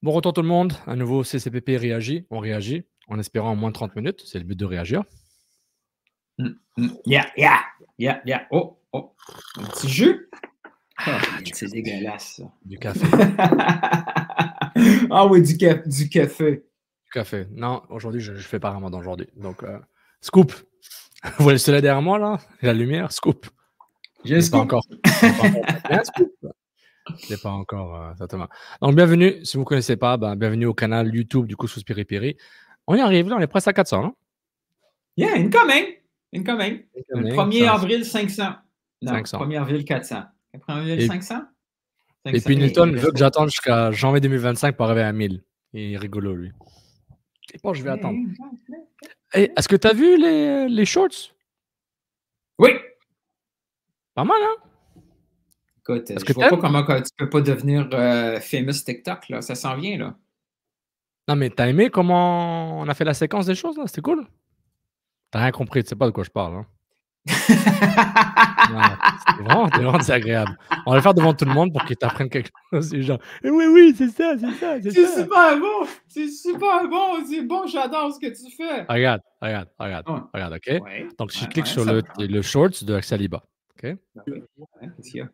Bon retour tout le monde, à nouveau CCPP réagit, on réagit, en espérant en moins de 30 minutes, c'est le but de réagir. Yeah. Oh, un petit jus. Ah, c'est dégueulasse, ça. Du café. Ah oui, du café. Du café. Non, aujourd'hui, je fais pas ramadan aujourd'hui. Donc, scoop. Vous voyez le soleil derrière moi, là? La lumière, scoop. J'ai un scoop. Pas encore. Bien, scoop. Je l'ai pas encore, certainement. Donc, bienvenue. Si vous ne connaissez pas, bienvenue au canal YouTube du Couscous Piri Piri. On y arrive, là, on est presque à 400, non? Yeah, incoming. Le 1er avril, 500. Non, 500. 1er avril, 400. 1er avril, 500? Et puis Newton veut que j'attende jusqu'à janvier 2025 pour arriver à 1000. Il est rigolo, lui. Et bon, je vais attendre. Hey, est-ce que tu as vu les shorts? Oui. Pas mal, hein? Écoute, je vois pas comment tu peux pas devenir famous TikTok, là. Ça s'en vient, là. Non, mais t'as aimé comment on a fait la séquence des choses, là? C'était cool? T'as rien compris, tu sais pas de quoi je parle, hein? C'est vraiment désagréable. On va le faire devant tout le monde pour qu'ils t'apprennent quelque chose. C'est genre, oui, c'est ça. C'est super bon! C'est bon, j'adore ce que tu fais! Regarde, OK? Ouais, Donc, si je ouais, clique sur ça le shorts de Saliba, OK? Ben oui. Ouais, qu'est-ce qu'il y a?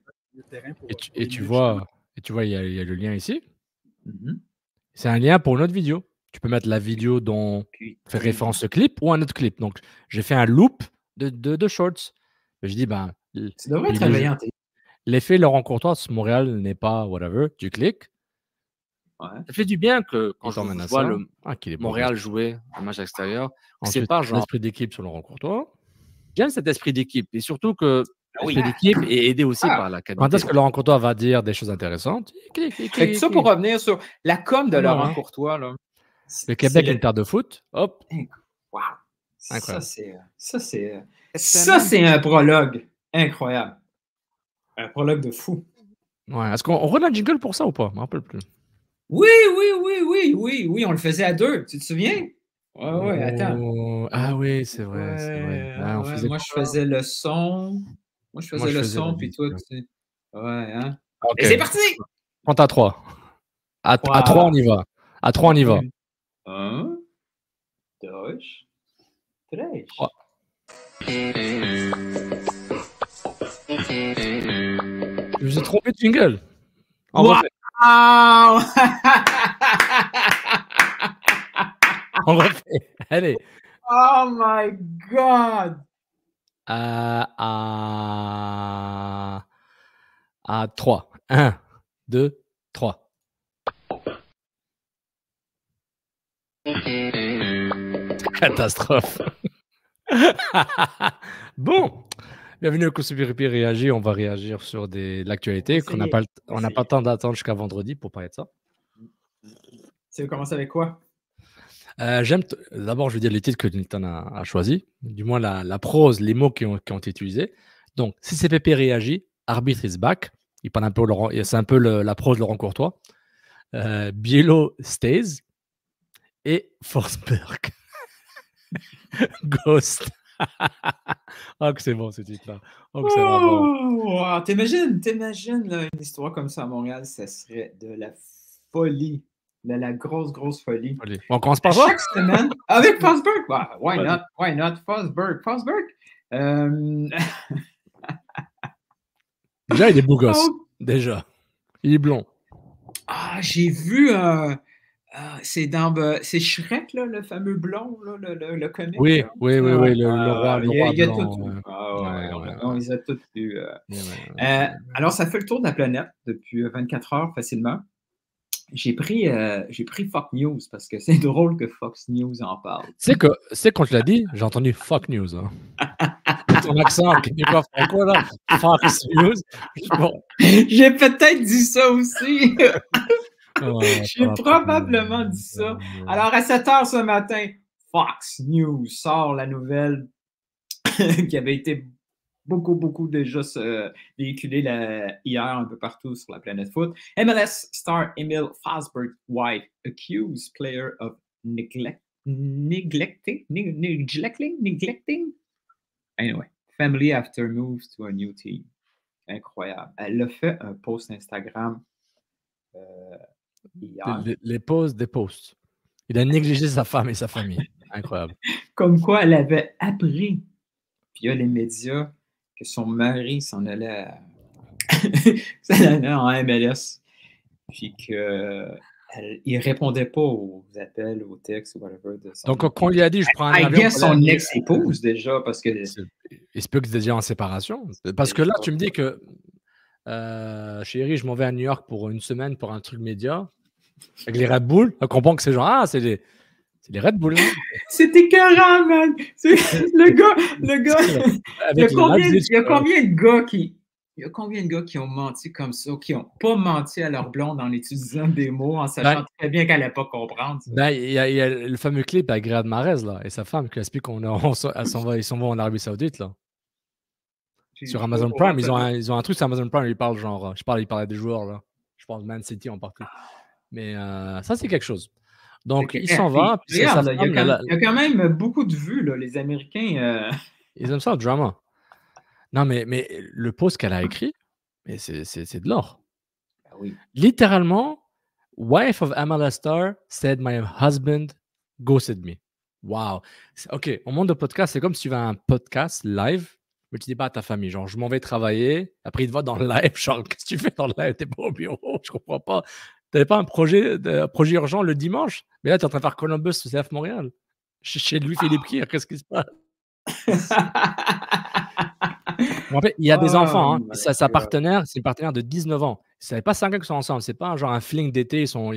Et tu vois, il y a le lien ici. Mhm. C'est un lien pour une autre vidéo. Tu peux mettre la vidéo dont fait référence ce clip ou un autre clip. Donc, j'ai fait un loop de shorts. Je dis, Tu devrais travailler en télé. l'effet Laurent Courtois sur Montréal n'est pas whatever. Tu cliques. Ouais. Ça fait du bien que quand je vois le qu'il est beau, Montréal jouer un match extérieur, c'est Ensuite, pas genre. l'esprit d'équipe sur Laurent Courtois. J'aime cet esprit d'équipe et surtout que l'esprit d'équipe est aidé aussi par la qualité. Quand est-ce que Laurent Courtois va dire des choses intéressantes? Fait que ça pour revenir sur la com de Laurent Courtois, là. Le Québec, une paire de foot. Hop. Wow. Incroyable. Ça, c'est un prologue incroyable. Un prologue de fou. Ouais. Est-ce qu'on roule un jingle pour ça ou pas? Je me rappelle plus. Oui, on le faisait à deux. Tu te souviens? Ouais, attends. Ah oui, c'est vrai. Ouais, moi, je faisais le son. Puis toi, tu. Ouais, hein? Okay. Et c'est parti! Compte à 3. À 3, on y va. À 3, on y va. 1, 2, 3. Je vous ai trompé de jingle. On refait. On refait. Allez. Oh my God! À 3. 1, 2, 3. Catastrophe. Bon. Bienvenue au Couscous Piri Piri réagit. On va réagir sur l'actualité qu'on n'a pas le temps d'attendre jusqu'à vendredi pour parler de ça. Tu veux commencer avec quoi? D'abord, je vais dire les titres que Nilton a choisis, du moins la prose, les mots qui ont été utilisés. Donc, CCPP réagit, arbitre is back. Il parle un peu c'est un peu la prose Laurent Courtois. Bielo stays et Forsberg. Ghost. Oh, que c'est bon ce titre-là. Oh, que c'est vraiment. T'imagines là, une histoire comme ça à Montréal, ça serait de la folie. De la grosse folie. On commence par ça? Chaque semaine, avec Forsberg. Why not Forsberg? Déjà, il est beau gosse. Déjà. Il est blond. Ah, j'ai vu... c'est Shrek, là, le fameux blond, là, le comique. Oui, le roi il y a blanc. Tout. On les a tous vus. Alors, ça fait le tour de la planète depuis 24 heures facilement. J'ai pris Fox News parce que c'est drôle que Fox News en parle. C'est quand tu l'as dit, j'ai entendu Fox News. Hein. Ton accent québécois franco, là, Fox News. Bon. J'ai peut-être dit ça aussi. J'ai probablement dit ça. Alors, à 7 h ce matin, Fox News sort la nouvelle qui avait été beaucoup déjà véhiculée hier un peu partout sur la planète foot. MLS star Emil Forsberg wife accused player of neglecting. Anyway, family after moves to a new team. Incroyable. Elle a fait un post Instagram Les posts des posts. Il a négligé sa femme et sa famille. Incroyable. Comme quoi, elle avait appris via les médias que son mari s'en allait en MLS. Puis qu'il répondait pas aux appels, aux textes, ou whatever. Donc, quand il a dit, je prends un avion... I guess son ex-épouse, déjà, parce que... Il se peut que c'est déjà en séparation. Parce que là, tu me dis que, chérie, je m'en vais à New York pour une semaine pour un truc média, avec les Red Bull. On comprend que c'est genre, c'est les Red Bull. C'était écœurant, man! Le gars... Il y a combien de gars qui... Il y a combien de gars qui ont menti comme ça, qui n'ont pas menti à leur blonde en utilisant des mots, en sachant très bien qu'elle n'allait pas comprendre? Il y a le fameux clip avec Riyad Mahrez là, et sa femme qui explique ils s'en vont en Arabie Saoudite. Là. Sur Amazon Prime, ils ont un truc sur Amazon Prime, ils parlent genre, il parlait des joueurs, là. Je pense Man City en partie. Mais ça, c'est quelque chose. Donc, il s'en va. Il y a quand même beaucoup de vues, là, les Américains. Ils aiment ça, le drama. Non, mais le post qu'elle a écrit, c'est de l'or. Ben oui. Littéralement, wife of MLS star said my husband ghosted me. Wow. OK, au monde de podcast, c'est comme si tu vas à un podcast live, mais tu dis pas à ta famille, genre, je m'en vais travailler, après il te voit dans le live, genre, qu'est-ce que tu fais dans le live? T'es pas au bureau, je comprends pas. T'avais pas un projet urgent le dimanche, mais là, tu es en train de faire Columbus, CF Montréal. Chez Louis-Philippe Kir, qu'est-ce qui se passe? Il y a des enfants, hein. Sa partenaire, c'est une partenaire de 19 ans. Ce n'est pas 5 ans qu'ils sont ensemble. C'est pas genre un fling d'été. Ils sont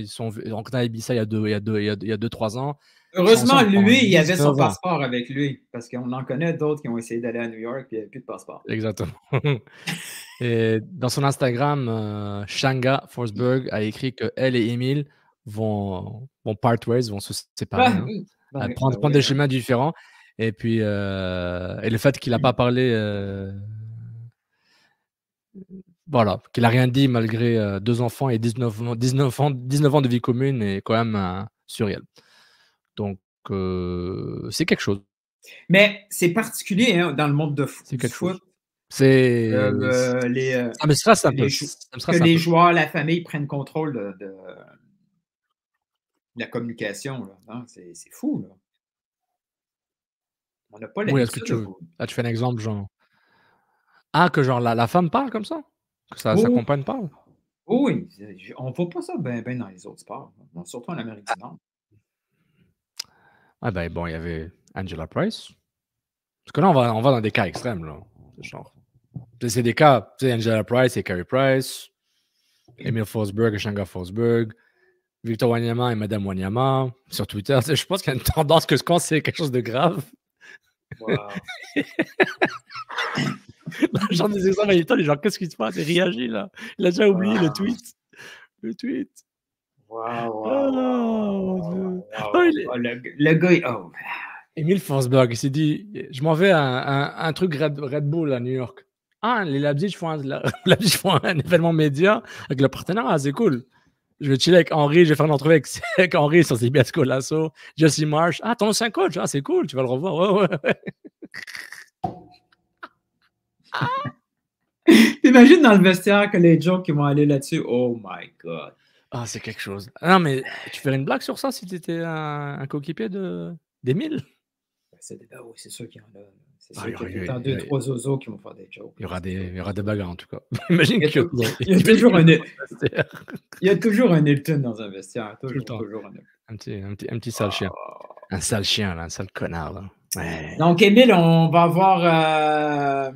rencontrés à Ibiza il y a 2-3 ans. Heureusement, lui, il avait son passeport avec lui. Parce qu'on en connaît d'autres qui ont essayé d'aller à New York et il n'y avait plus de passeport. Exactement. Et dans son Instagram, Shanga Forsberg a écrit qu'elle et Emile vont part ways, vont se séparer, prendre des chemins différents. Et puis, et le fait qu'il n'a pas parlé, voilà, qu'il n'a rien dit malgré 2 enfants et 19 ans de vie commune est quand même surréel. Donc, c'est quelque chose. Mais c'est particulier dans le monde de foot. C'est quelque chose. Ça me stresse un peu. Que les joueurs, la famille prennent contrôle de la communication. C'est fou, là. On n'a pas l'habitude. Oui, est-ce que tu fais un exemple, genre... que genre la femme parle comme ça? Que sa compagne parle? Oui, on ne voit pas ça bien dans les autres sports, surtout en Amérique du Nord. Bon, il y avait Angela Price. Parce que là, on va dans des cas extrêmes, là. C'est des cas, tu sais, Angela Price et Carey Price, Emile Forsberg et Shanga Forsberg, Victor Wanyama et Madame Wanyama sur Twitter. Je pense qu'il y a une tendance que quand c'est quelque chose de grave... Wow. J'en ai exemples à les gens, qu'est-ce qui se passe? Il réagit là. Il a déjà oublié le tweet. Le gars, Emile Forsberg, il s'est dit, je m'en vais à un truc Red Bull à New York. Les Leipzig font un événement média avec le partenaire. C'est cool. Je vais chiller avec Henry, je vais faire une entrevue avec Henry sur CBS Colasso, Jesse Marsh. Ton ancien coach, c'est cool, tu vas le revoir. Ouais. T'imagines dans le vestiaire que les jokes qui vont aller là-dessus? Oh my God. C'est quelque chose. Non, mais tu ferais une blague sur ça si tu étais un coéquipier d'Emile? Oui, c'est sûr qu'il y en a. C'est sûr qu'il y a 2-3 zozos qui vont faire des jokes. Il y aura des bagarres en tout cas. Imagine il y a toujours un Hilton dans un vestiaire. Toujours un petit sale chien. Un sale chien, là, un sale connard. Là. Ouais. Donc, Émile, on va avoir...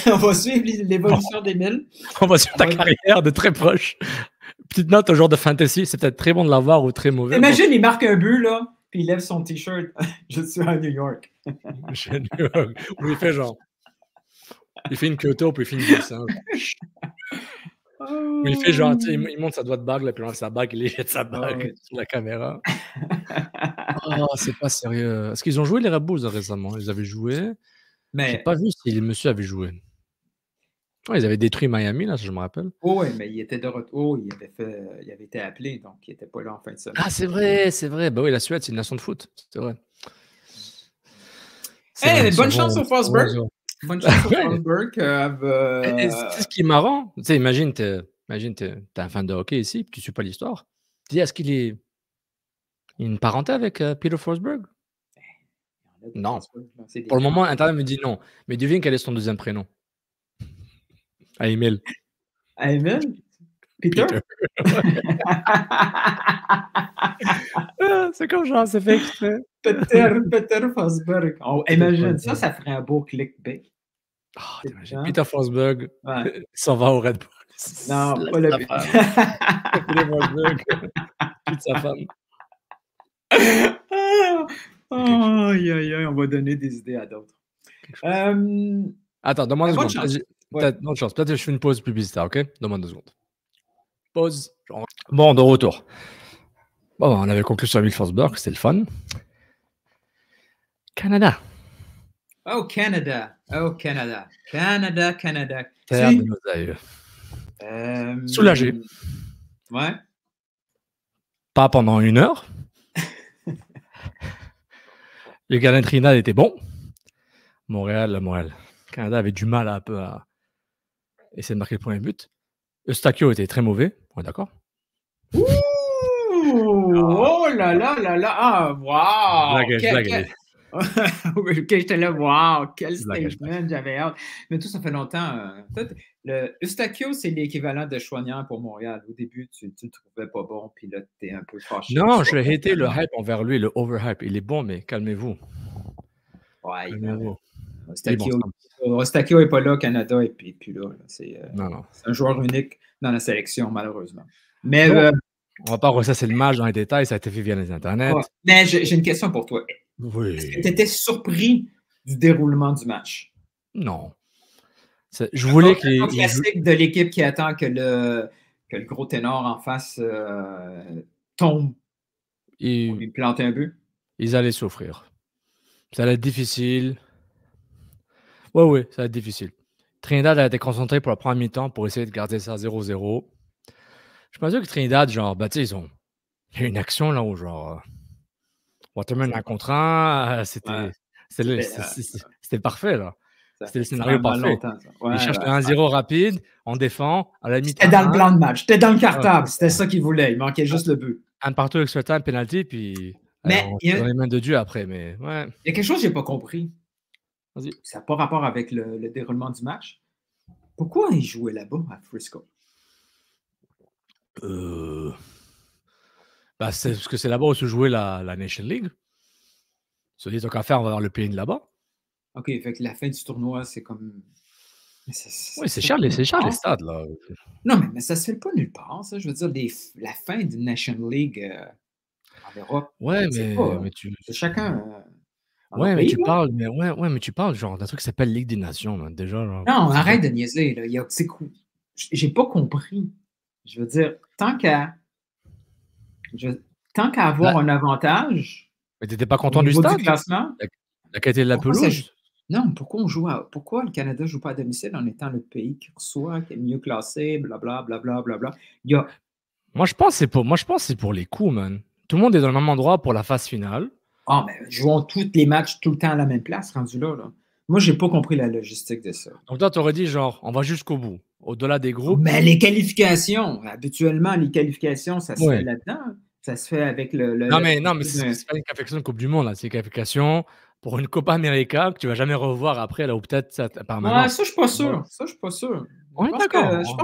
on va suivre l'évolution d'Émile. On va suivre ta carrière de très proche. Petite note au genre de fantasy, c'est peut-être très bon de l'avoir ou très mauvais. Imagine, il marque un but, là, puis il lève son t-shirt. Je suis à New York. Je suis à New York. Ou il fait genre... Il fait une kyoto, puis il fait une descente. Ou il fait genre, tu sais, il monte sa doigt de bague, là, puis il enlève sa bague, il jette sa bague sur la caméra. C'est pas sérieux. Est-ce qu'ils ont joué les Red Bulls récemment? Ils avaient joué. Mais j'ai pas vu si le monsieur avait joué. Ils avaient détruit Miami, là, je me rappelle. Oui, mais il était de retour. Il avait été appelé, donc il n'était pas là en fin de semaine. C'est vrai. Oui, la Suède, c'est une nation de foot. C'est vrai. Bonne chance au Forsberg. Bonne chance au Forsberg. C'est ce qui est marrant. Tu sais, imagine, t'es Imagine, tu es un fan de hockey ici, puis tu ne suis pas l'histoire. Tu dis, est-ce qu'il est une parenté avec Peter Forsberg? Non. Pour le moment, Internet me dit non. Mais devine quel est son deuxième prénom? À email. À email? Peter? C'est comme genre, c'est fait exprès. Peter Forsberg. Oh, imagine, ça ferait un beau clickbait. Oh, Peter Forsberg s'en va au Red Bull. Non, pas le Peter Forsberg quitte sa femme. On va donner des idées à d'autres. Attends, donne-moi 2 secondes. Bonne chance. Peut-être que je fais une pause publicitaire, ok? Donne-moi 2 secondes. Pause. Bon, de retour. Bon, on avait conclu sur Emil Forsberg, c'était le fun. Canada. Oh, Canada. Oh, Canada. Canada. Terre de nos aïeux. Soulagé. Ouais. Pas pendant 1 heure. Le gardien de Trinidad était bon. Montréal. Canada avait du mal un peu à essayer de marquer le premier but. Eustachio était très mauvais. On est d'accord? Ouh! Oh là là là là! Ah, wow! Ok, j'étais là, wow! Quel statement, j'avais hâte. Mais tout ça fait longtemps. Le Eustachio, c'est l'équivalent de Choignard pour Montréal. Au début, tu le trouvais pas bon, puis là, tu es un peu fâché. Non, je hatais le hype envers lui, le overhype. Il est bon, mais calmez-vous. Ouais, Eustachio n'est pas là au Canada, et puis là. C'est un joueur unique dans la sélection, malheureusement. Mais on va pas ressasser le match dans les détails, ça a été fait via les internets. Ouais. Mais j'ai une question pour toi. Oui. Est-ce que tu étais surpris du déroulement du match? Non. Je voulais qu'il y ait classique de l'équipe qui attend que le gros ténor en face tombe pour lui planter un but. Ils allaient souffrir. Ça allait être difficile. Oui, ça va être difficile. Trinidad a été concentré pour la première mi-temps pour essayer de garder ça 0-0. Je pense que Trinidad, genre, tu sais, il y a une action là où, genre, Waterman 1 contre 1, c'était parfait, là. C'était le scénario parfait. Il cherche le 1-0 rapide, on défend, à la mi-temps. C'était dans le plan de match, c'était dans le cartable, c'était ça qu'il voulait, il manquait juste le but. Un partout extra time, penalty, puis on est dans les mains de Dieu après, mais ouais. Il y a quelque chose que je n'ai pas compris. Vas-y. Ça n'a pas rapport avec le déroulement du match. Pourquoi il jouait là-bas à Frisco? C'est parce que c'est là-bas où se jouait la Nation League. Se dit, tant qu'à faire, on va avoir le pays de là-bas. OK, fait que la fin du tournoi, c'est comme. Oui, c'est cher les stades, là. Non, mais ça se fait pas nulle part, ça. Je veux dire, la fin d'une Nation League en Europe. Ouais, mais tu. C'est chacun. Ouais, mais tu parles, mais tu parles genre d'un truc qui s'appelle Ligue des Nations, là, déjà. Genre, non, arrête de niaiser, là. C'est cool. J'ai pas compris. Je veux dire, tant qu'à avoir un avantage. Mais t'étais pas content du stade? Du classement? La qualité de la pelouse? Non, pourquoi le Canada joue pas à domicile en étant le pays qui reçoit, qui est mieux classé, blablabla. Moi, je pense que c'est pour les coups, man. Tout le monde est dans le même endroit pour la phase finale. Ah, mais jouons tous les matchs tout le temps à la même place, rendu là. Moi, j'ai pas compris la logistique de ça. Donc toi, tu aurais dit genre, on va jusqu'au bout, au-delà des groupes. Mais les qualifications, habituellement, ça se fait là-dedans. Ça se fait avec le non, mais c'est pas une qualification de Coupe du Monde, là. C'est une qualification pour une Copa América que tu vas jamais revoir après, là, ou peut-être ça ouais, ça, je suis pas sûr. Ça, je suis pas sûr. On est d'accord. Je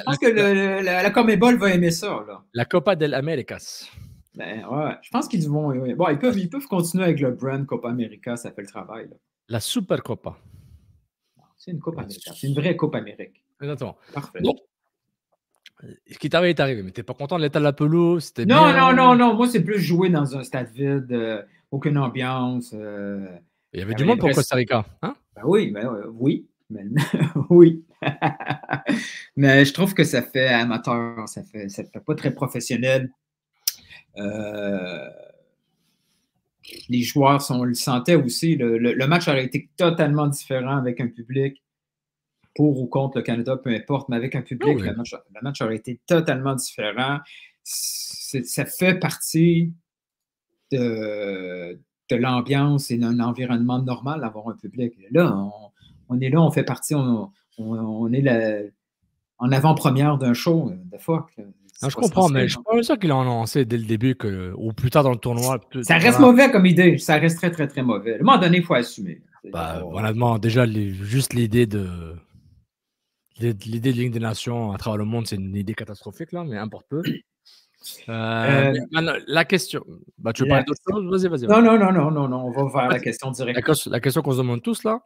pense que la Conmebol va aimer ça, là. La Copa del Américas. Ben ouais, je pense qu'ils vont. Bon, ils peuvent continuer avec le brand Copa América, ça fait le travail, là. La Super Copa. C'est une Coupe América. C'est une vraie Coupe Amérique. Exactement. Parfait. Bon. Ce qui t'arrive est arrivé, mais t'es pas content de l'état de la pelouse? Non. Moi, c'est plus jouer dans un stade vide, aucune ambiance. Il y avait du monde pour Costa Rica, hein? Ben oui. Oui. Mais je trouve que ça fait amateur, ça fait pas très professionnel. Les joueurs, on le sentait aussi. Le match aurait été totalement différent avec un public, pour ou contre le Canada, peu importe, mais avec un public, le match aurait été totalement différent. Ça fait partie de l'ambiance et d'un environnement normal d'avoir un public. Là, on est là, on fait partie, on est en avant-première d'un show, de fois. Non, je comprends, mais je suis pas sûr qu'il en lancé dès le début ou plus tard dans le tournoi. Ça reste mauvais comme idée. Ça reste très, très, très mauvais. À un moment donné, il faut assumer. Honnêtement, déjà, juste l'idée de Ligue des Nations à travers le monde, c'est une idée catastrophique, là, mais importe peu. La question. Tu veux parler d'autre chose? Vas-y. Non, on va vers la question directe. La question qu'on se demande tous, là,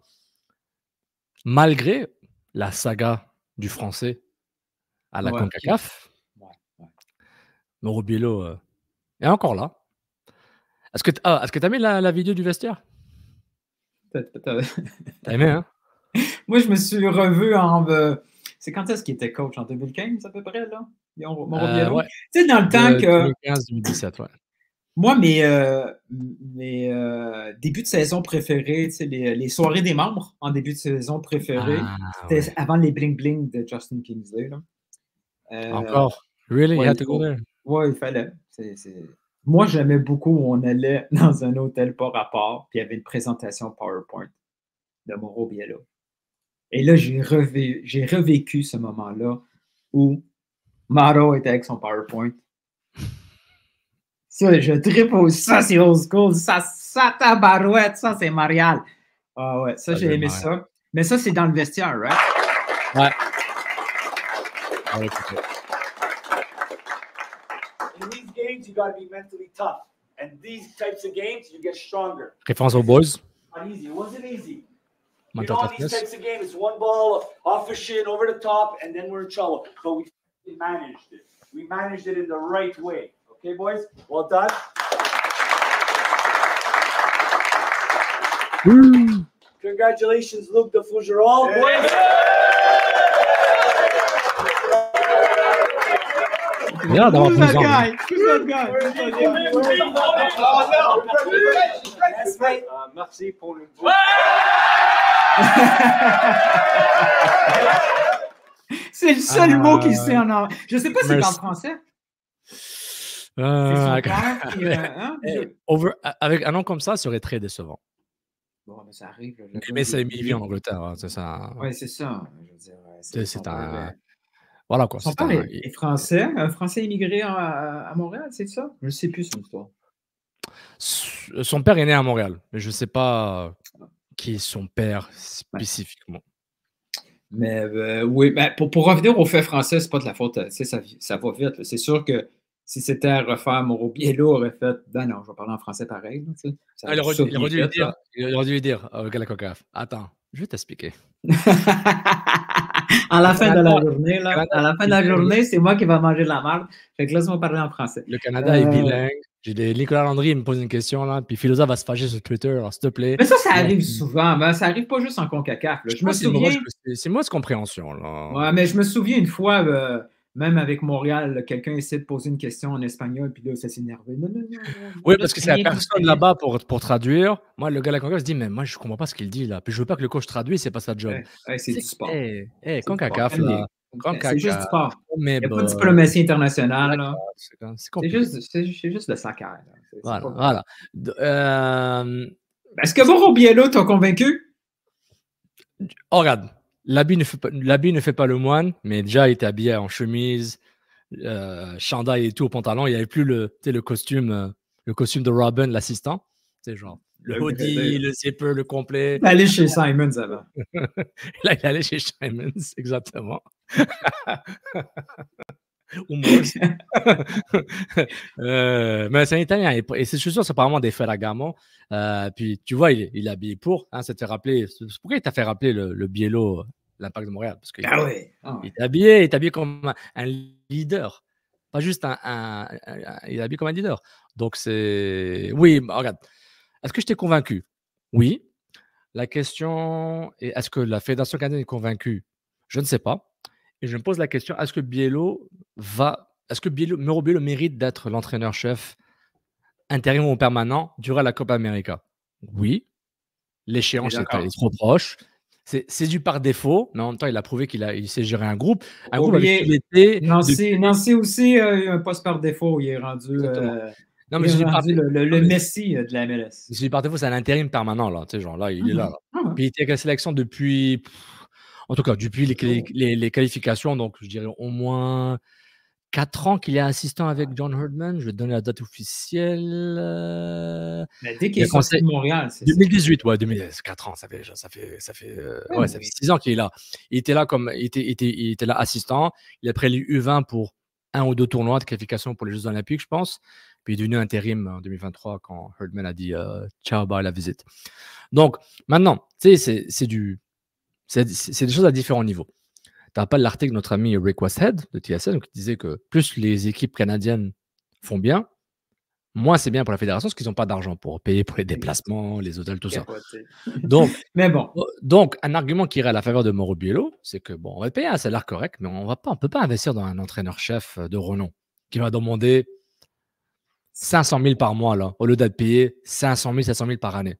malgré la saga du français à la CONCACAF, Mauro Biello est encore là. Est-ce que tu as mis la vidéo du vestiaire? T'as aimé, hein? Moi, je me suis revu en... c'est quand est-ce qu'il était coach? En 2015, à peu près, là? Mauro Biello? Ouais. Tu sais, dans le temps que... 2015-2017, ouais. Moi, mes débuts de saison préférés, tu sais, les soirées des membres en début de saison préférés, c'était avant les bling-bling de Justin Kingsley. Là. Encore? Really? You had to go there? Oui, il fallait. Moi, j'aimais beaucoup où on allait dans un hôtel par rapport, puis il y avait une présentation PowerPoint de Mauro Biello. Et là, j'ai revécu ce moment-là où Mauro était avec son PowerPoint. Ça, je tripe aussi. Ça, c'est old school. Ça tabarouette. Ça, c'est Marial. Ah ouais, ça, j'ai aimé ça. Mais ça, c'est dans le vestiaire, right? Ouais. In these games, you got to be mentally tough. And these types of games, you get stronger. Référence aux boys. Not easy. It wasn't easy. You know, in these types of games, it's one ball off a shin, over the top, and then we're in trouble. But we managed it. We managed it in the right way. Okay, boys? Well done. Congratulations, Luc de Fougerolles. Boys. Yeah, d'avoir plus ans. Merci pour le C'est le seul mot qu'il sait en anglais. Je ne sais pas si c'est en français. Avec un nom comme ça serait très décevant. Bon, mais ça arrive. Mais ça vit en Angleterre, hein, c'est ça. Oui, c'est ça. Je veux dire, c'est un. Voilà quoi. Son père est français, un Français immigré à Montréal, c'est ça? Je ne sais plus son histoire. Son père est né à Montréal, mais je ne sais pas qui est son père spécifiquement. Mais oui, ben, pour revenir au fait français, c'est pas de la faute, ça va vite. C'est sûr que si c'était à refaire, Mauro Biello aurait fait ben non, je vais parler en français pareil. Il aurait dû lui dire gars la CONCACAF. Attends, je vais t'expliquer. À la fin de la journée, là, c'est moi qui vais manger de la merde. Fait que laisse-moi parler en français. Le Canada est bilingue. Nicolas Landry me pose une question, là, puis Philosa va se fâcher sur Twitter, alors s'il te plaît. Mais ça arrive souvent. Ben, ça arrive pas juste en CONCACAF. Je me souviens... C'est mauvaise compréhension. Là. Ouais, mais je me souviens une fois, même avec Montréal, quelqu'un essaie de poser une question en espagnol, puis là, ça s'est énervé. Non. Oui, parce que c'est la personne là-bas pour traduire. Moi, le gars de la CONCACAF se dit, mais moi, je comprends pas ce qu'il dit, là. Puis je veux pas que le coach traduise, c'est pas sa job. C'est du sport. CONCACAF, là. C'est juste du sport. Il n'y a pas de diplomatie internationale. Là. C'est juste le saccaire. Voilà. Est-ce que Mauro Biello t'a convaincu? Oh, regarde. L'habit ne fait pas le moine, mais déjà, il était habillé en chemise, chandail et tout au pantalon. Il n'y avait plus le costume de Robin, l'assistant. C'est genre le hoodie, le zipper, le complet. Il allait chez Simons avant. Là, il allait chez Simons, exactement. Ou moi aussi. Mais c'est un Italien. Et ces chaussures, c'est apparemment des Ferragamo. Puis, tu vois, il est habillé pour. Hein, ça te fait rappeler. Pourquoi il t'a fait rappeler le Biello, l'Impact de Montréal? Parce que il est habillé comme un leader. Pas juste il est habillé comme un leader. Donc, c'est... Oui, regarde. Est-ce que je t'ai convaincu? Oui. La question est, est-ce que la Fédération canadienne est convaincue? Je ne sais pas. Et je me pose la question, est-ce que Mauro Biello mérite d'être l'entraîneur-chef intérim ou permanent durant la Copa América? Oui. L'échéance est trop proche. C'est dû par défaut, mais en même temps, il a prouvé qu'il sait gérer un groupe. Un groupe avec qui il était... Nancy aussi un poste par défaut. Il est rendu... Non, mais le Messi de la MLS. Je dis par défaut, c'est un intérim permanent, là. Tu sais, genre là, il est là. Puis il était avec la sélection depuis... En tout cas, depuis les qualifications, donc je dirais au moins 4 ans qu'il est assistant avec John Herdman. Je vais te donner la date officielle. Mais dès qu'il est sorti de Montréal, c'est 2018, ouais, 4 ans, ça fait 6 ans qu'il est là. Il était là il était là assistant. Il a pris les U20 pour 1 ou 2 tournois de qualification pour les Jeux Olympiques, je pense. Puis il est devenu intérim en 2023 quand Herdman a dit ciao, bye, la visite. Donc maintenant, tu sais, c'est des choses à différents niveaux. Tu rappelles l'article de notre ami Rick Westhead de TSN qui disait que plus les équipes canadiennes font bien, moins c'est bien pour la fédération parce qu'ils n'ont pas d'argent pour payer pour les déplacements, les hôtels, tout ça. Donc, mais bon. Donc, un argument qui irait à la faveur de Mauro Biello, c'est que bon, on va payer un salaire correct, mais on ne peut pas investir dans un entraîneur-chef de renom qui va demander 500 000 par mois, là, au lieu d'être payé 500 000, 700 000 par année.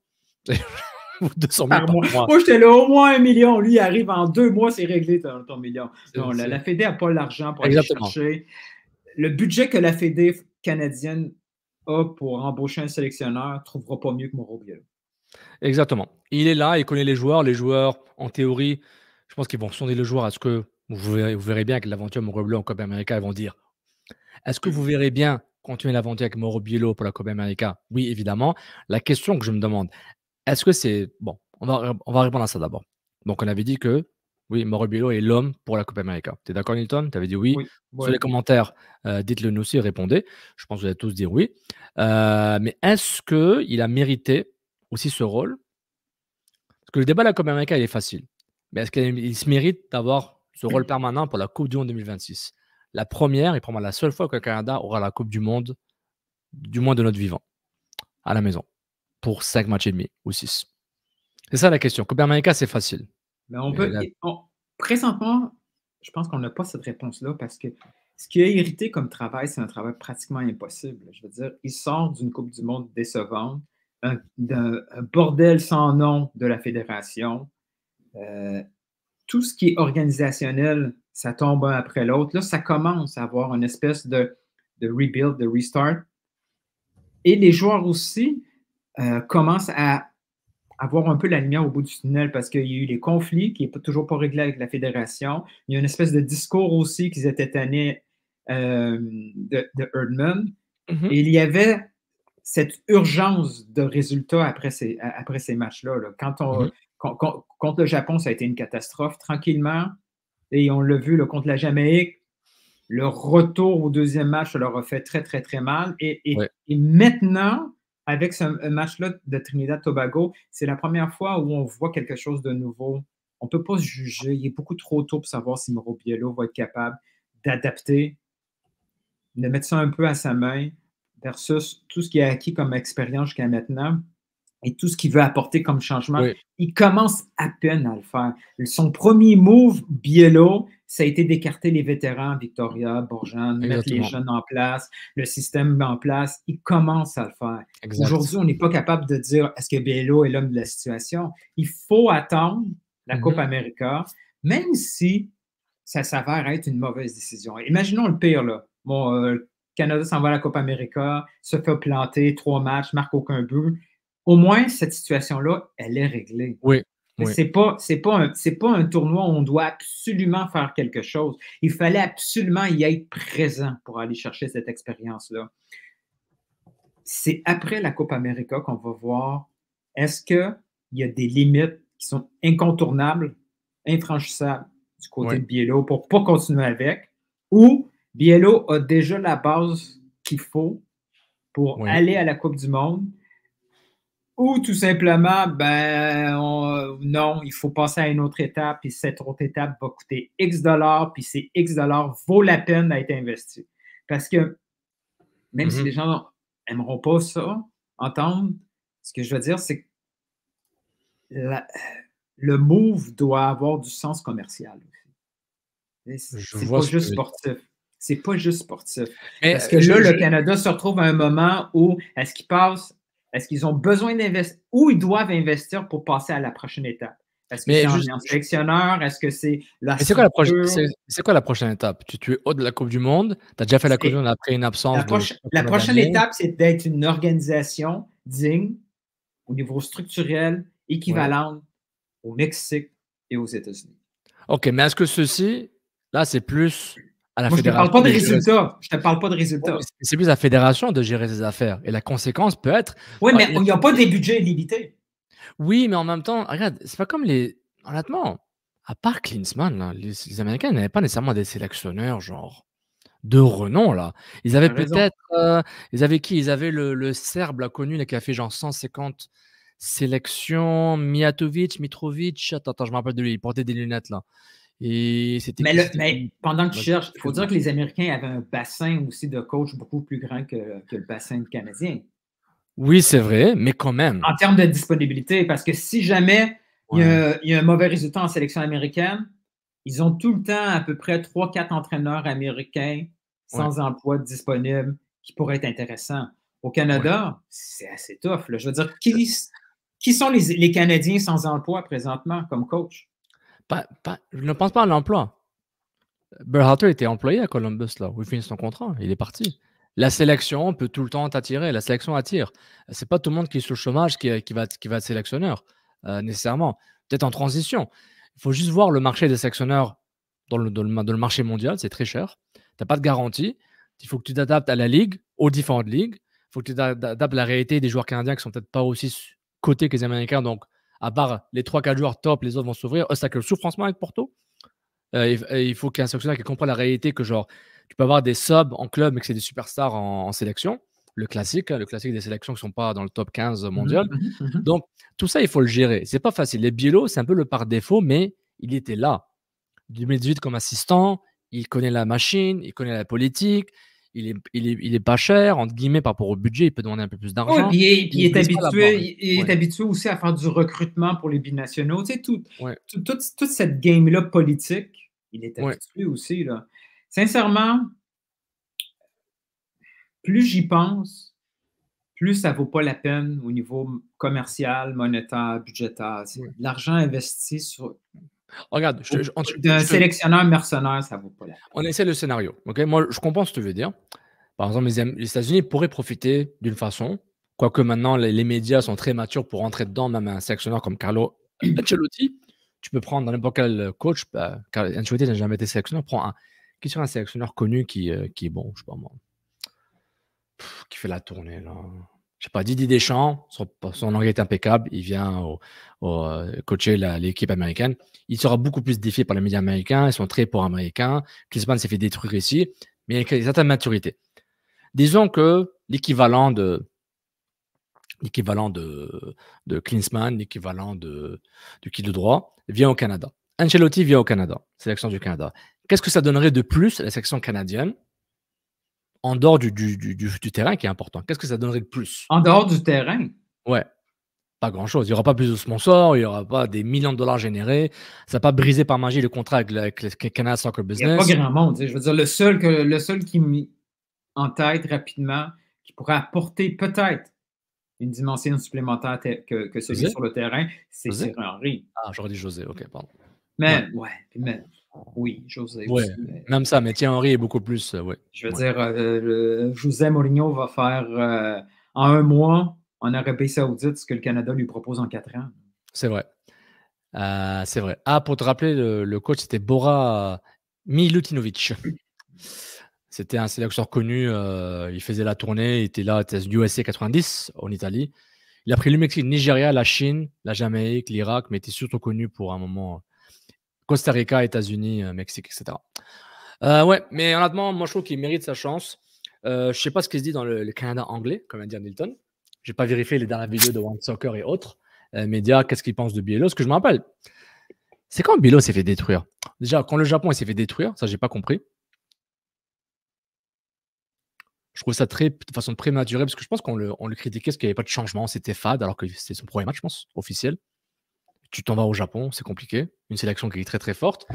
Ou 200 000 par mois. Moi, j'étais là au moins 1 million. Lui, il arrive en 2 mois, c'est réglé ton million. Non, la Fédé n'a pas l'argent pour aller chercher. Le budget que la Fédé canadienne a pour embaucher un sélectionneur ne trouvera pas mieux que Mauro Biello. Exactement. Il est là, il connaît les joueurs. Les joueurs, en théorie, je pense qu'ils vont sonder le joueur. Est-ce que vous verrez bien que l'aventure Mauro Biello en Copa América, ils vont dire est-ce que vous verrez bien continuer l'aventure avec Mauro Biello pour la Copa América? Oui, évidemment. La question que je me demande, est-ce que c'est... Bon, on va répondre à ça d'abord. Donc, on avait dit que, oui, Mauro Biello est l'homme pour la Copa América. Tu es d'accord, Nilton? Tu avais dit oui. Sur les commentaires, dites-le nous aussi, répondez. Je pense que vous allez tous dire oui. Mais est-ce qu'il a mérité aussi ce rôle? Parce que le débat de la Copa América, il est facile. Mais est-ce qu'il se mérite d'avoir ce rôle permanent pour la Coupe du Monde 2026? La première et probablement la seule fois que le Canada aura la Coupe du Monde, du moins de notre vivant, à la maison, pour 5 matchs et demi ou 6. C'est ça la question. Copa América, c'est facile. Mais présentement, je pense qu'on n'a pas cette réponse-là parce que ce qui a irrité comme travail, c'est un travail pratiquement impossible. Je veux dire, il sort d'une Coupe du Monde décevante, d'un bordel sans nom de la fédération. Tout ce qui est organisationnel, ça tombe un après l'autre. Là, ça commence à avoir une espèce de rebuild, de restart. Et les joueurs aussi commencent à avoir un peu la lumière au bout du tunnel parce qu'il y a eu les conflits qui n'est toujours pas réglés avec la fédération. Il y a une espèce de discours aussi qu'ils étaient tannés de Herdman. Mm-hmm. Et il y avait cette urgence de résultats après ces matchs-là. Là. Contre le Japon, ça a été une catastrophe. Tranquillement, et on l'a vu là, contre la Jamaïque, le retour au deuxième match, ça leur a fait très, très, très mal. Et maintenant, avec ce match-là de Trinidad-Tobago, c'est la première fois où on voit quelque chose de nouveau. On ne peut pas se juger. Il est beaucoup trop tôt pour savoir si Mauro Biello va être capable d'adapter, de mettre ça un peu à sa main versus tout ce qu'il a acquis comme expérience jusqu'à maintenant et tout ce qu'il veut apporter comme changement. Oui. Il commence à peine à le faire. Son premier move, Biello, ça a été d'écarter les vétérans, Victoria, Bourgeon, mettre les jeunes en place, le système en place. Il commence à le faire. Aujourd'hui, on n'est pas capable de dire est-ce que Biello est l'homme de la situation. Il faut attendre la Coupe América, même si ça s'avère être une mauvaise décision. Imaginons le pire, là. Bon, le Canada s'en va à la Coupe América, se fait planter 3 matchs, marque aucun but. Au moins, cette situation-là, elle est réglée. Oui. C'est pas un tournoi où on doit absolument faire quelque chose. Il fallait absolument y être présent pour aller chercher cette expérience-là. C'est après la Coupe América qu'on va voir est-ce qu'il y a des limites qui sont incontournables, infranchissables du côté de Biello pour ne pas continuer avec, ou Biello a déjà la base qu'il faut pour aller à la Coupe du Monde. Ou tout simplement, non, il faut passer à une autre étape, puis cette autre étape va coûter X $, puis ces X $ vaut la peine d'être investi. Parce que même si les gens n'aimeront pas ça, entendre, ce que je veux dire, c'est que le move doit avoir du sens commercial aussi. C'est pas juste sportif. C'est pas juste sportif. Parce que là, le Canada se retrouve à un moment où est-ce qu'ils ont besoin d'investir ou ils doivent investir pour passer à la prochaine étape? Est-ce que c'est un sélectionneur? Est-ce que c'est la c'est quoi la prochaine étape? Tu es haut de la Coupe du Monde, tu as déjà fait la Coupe du Monde après une absence. La prochaine étape, c'est d'être une organisation digne au niveau structurel, équivalente au Mexique et aux États-Unis. OK, mais est-ce que ceci, là, c'est plus à la Moi, je te fédération parle pas de de gérer résultats. Je te parle pas de Ouais, résultats. mais c'est plus à la fédération de gérer ses affaires et la conséquence peut être Oui, mais il y il a n'y a pas des budgets limités. oui, mais en même temps, regarde, c'est pas comme les honnêtement, à part Klinsmann, là, les Américains n'avaient pas nécessairement des sélectionneurs genre de renom, là. Ils Tu avaient as raison. peut-être, ils avaient qui? Ils avaient le Serbe là connu là qui a fait genre 150 sélections, Mitrovic, attends, je me rappelle de lui, il portait des lunettes là et c'était qui? C'était Mais pendant que tu vas-y, cherches, il faut dire excuse-moi. que les Américains avaient un bassin aussi de coachs beaucoup plus grand que le bassin canadien. Oui, c'est vrai, mais quand même. En termes de disponibilité, parce que si jamais il y Ouais, a un mauvais résultat en sélection américaine, ils ont tout le temps à peu près 3-4 entraîneurs américains ouais, sans emploi disponibles qui pourraient être intéressants. Au ouais. Canada, c'est assez tough, là. Je veux dire, qui sont les Canadiens sans emploi présentement comme coach? Je ne pense pas à l'emploi. Berhalter était employé à Columbus, là, où il finit son contrat. Il est parti. La sélection peut tout le temps t'attirer. La sélection attire. C'est pas tout le monde qui est sur le chômage qui va être sélectionneur, nécessairement. Peut-être en transition. Il faut juste voir le marché des sélectionneurs dans le marché mondial. C'est très cher. Tu n'as pas de garantie. Il faut que tu t'adaptes à la ligue, aux différentes ligues. Il faut que tu t'adaptes à la réalité des joueurs canadiens qui sont peut-être pas aussi cotés que les Américains. Donc, à part les 3-4 joueurs top, les autres vont s'ouvrir. Osaka souffre en ce moment avec Porto. Il faut qu'il y ait un sélectionneur qui comprenne la réalité que genre, tu peux avoir des subs en club, mais que c'est des superstars en sélection. Le classique des sélections qui ne sont pas dans le top 15 mondial. Donc, tout ça, il faut le gérer. C'est pas facile. Les Biello, c'est un peu le par défaut, mais il était là. 2018 comme assistant, il connaît la machine, il connaît la politique, il est pas cher, entre guillemets, par rapport au budget, il peut demander un peu plus Oui, d'argent. puis il Il est brise pas la barre. il est Ouais, habitué aussi à faire du recrutement pour les binationaux. Tu sais, ouais, toute cette game-là politique, il est ouais. habitué aussi, là. Sincèrement, plus j'y pense, plus ça vaut pas la peine au niveau commercial, monétaire, budgétaire. Ouais. L'argent investi Regarde, d'un sélectionneur mercenaire, ça vaut pas la peine. on essaie le scénario. Ok, moi, je comprends ce que tu veux dire. Par exemple, les États-Unis pourraient profiter d'une façon, quoique maintenant les médias sont très matures pour rentrer dedans, même un sélectionneur comme Carlo Ancelotti. Tu peux prendre dans n'importe quel coach, Ancelotti n'a jamais été sélectionneur, prends un qui serait un sélectionneur connu qui est bon, je sais pas moi, qui fait la tournée là. Je sais pas, Didier Deschamps, son anglais est impeccable, il vient coacher l'équipe américaine. Il sera beaucoup plus défié par les médias américains, ils sont très pour américains. Klinsmann s'est fait détruire ici, mais il y a une certaine maturité. Disons que l'équivalent de Klinsmann, l'équivalent de qui de droit, vient au Canada. Ancelotti vient au Canada, sélection du Canada. Qu'est-ce que ça donnerait de plus à la sélection canadienne en dehors du terrain qui est important? Qu'est-ce que ça donnerait de plus? En dehors du terrain, Ouais, pas grand-chose. Il n'y aura pas plus de sponsors, il n'y aura pas des millions de dollars générés. Ça va pas briser par magie le contrat avec le Canada Soccer il n'y a pas Business. grand monde. Tu sais. Je veux dire, le seul qui me en tête rapidement, qui pourrait apporter peut-être une dimension supplémentaire que celui José? sur le terrain, c'est José? Thierry Henry. Ah, j'aurais dit José, ok, pardon. Mais, Ouais. oui, José Ouais, aussi. Mais, même ça, mais Thierry Henry est beaucoup plus. Ouais. je veux Ouais. dire, José Mourinho va faire en un mois en Arabie Saoudite ce que le Canada lui propose en 4 ans. C'est vrai. C'est vrai. Ah, pour te rappeler, le coach, c'était Bora Milutinovic. C'était un sélectionneur connu. Il faisait la tournée. Il était là, USA 90 en Italie. Il a pris le Mexique, le Nigeria, la Chine, la Jamaïque, l'Irak, mais était surtout connu pour un moment Costa Rica, États-Unis, Mexique, etc. Ouais, mais honnêtement, moi, je trouve qu'il mérite sa chance. Je ne sais pas ce qui se dit dans le Canada anglais, comme a dit Hamilton. Je n'ai pas vérifié les dernières vidéos de One Soccer et autres médias. Qu'est-ce qu'ils pensent de Biello? Ce que je me rappelle, c'est quand Biello s'est fait détruire. Déjà, quand le Japon s'est fait détruire, ça, j'ai pas compris. Je trouve ça de façon prématurée parce que je pense qu'on le critiquait parce qu'il n'y avait pas de changement. C'était fade alors que c'était son premier match, je pense, officiel. Tu t'en vas au Japon, c'est compliqué. Une sélection qui est très très forte.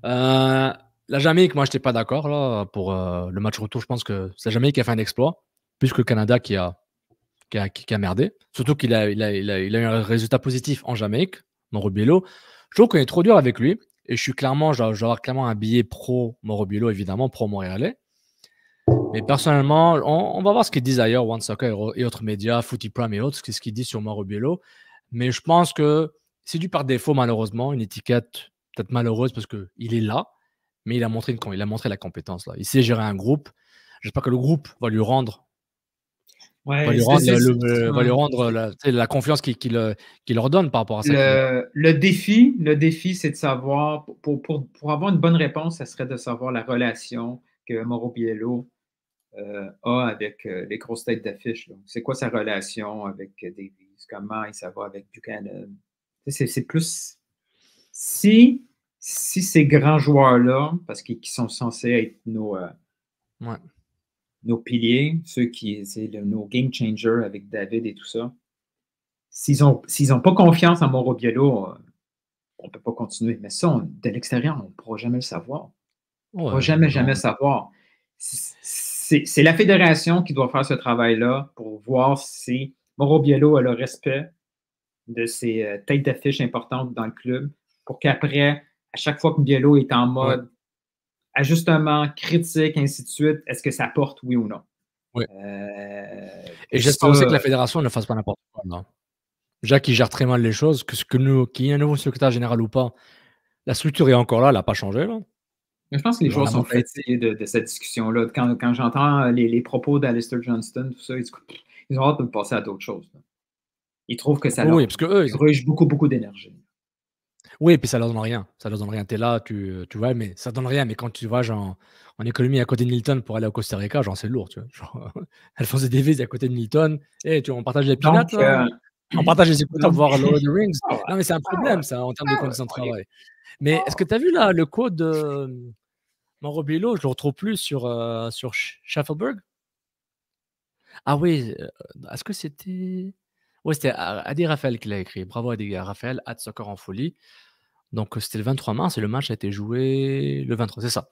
La Jamaïque, moi, je n'étais pas d'accord là pour le match retour. Je pense que c'est la Jamaïque qui a fait un exploit, plus que le Canada qui a merdé. Surtout qu'il a eu un résultat positif en Jamaïque, Mauro Biello. Je trouve qu'on est trop dur avec lui. Et je vais avoir clairement un billet pro Mauro Biello, évidemment, pro Montréalais. Mais personnellement, on va voir ce qu'ils disent ailleurs, One Soccer et autres médias, Footy Prime et autres, ce qu'ils disent sur Mauro Biello. Mais je pense que c'est dû par défaut, malheureusement, une étiquette peut-être malheureuse parce qu'il est là, mais il a montré la compétence. Là. Il sait gérer un groupe. J'espère que le groupe va lui rendre, va lui rendre la confiance qu'il leur donne par rapport à ça. Le défi, c'est de savoir, pour avoir une bonne réponse, ça serait de savoir la relation que Mauro Biello a avec les grosses têtes d'affiche. C'est quoi sa relation avec Davies? Comment ça va avec Buchanan? C'est plus... Si ces grands joueurs-là, parce qu'ils sont censés être nos piliers, nos game changers avec David et tout ça, s'ils n'ont pas confiance en Mauro Biello, on ne peut pas continuer. Mais ça, de l'extérieur, on ne pourra jamais le savoir. On ne pourra jamais savoir. C'est la fédération qui doit faire ce travail-là pour voir si Mauro Biello a le respect de ses têtes d'affiche importantes dans le club pour qu'après, à chaque fois que Biello est en mode ajustement, critique, ainsi de suite, est-ce que ça porte, oui ou non? Oui. Et j'espère aussi que la fédération ne fasse pas n'importe quoi. Non. Jacques, qui gère très mal les choses, qu'il y ait un nouveau secrétaire général ou pas, la structure est encore là, elle n'a pas changé. Là. Mais je pense que les joueurs sont fatigués de cette discussion-là. Quand j'entends les propos d'Alistair Johnston, tout ça, ils ont hâte de passer à d'autres choses. Là. Ils trouvent que ça leur gruge beaucoup d'énergie. Oui, et puis ça leur donne rien. Ça leur donne rien. Tu es là, tu vois, mais ça donne rien. Mais quand tu vas genre, en économie à côté de Nilton pour aller au Costa Rica, genre c'est lourd, tu vois. Genre, Alphonse Davies à côté de Nilton, et on partage les peanuts, on partage les écouteurs pour voir Lord of the Rings. Non, mais c'est un problème, ça, en termes de conditions de travail. Mais est-ce que tu as vu là le code de Mauro Biello? Je le retrouve plus sur Schaffelberg. Ah oui, est-ce que c'était... Oui, c'était Adi Raphaël qui l'a écrit. Bravo Adi Raphaël, @soccer en folie. Donc c'était le 23 mars et le match a été joué le 23, c'est ça.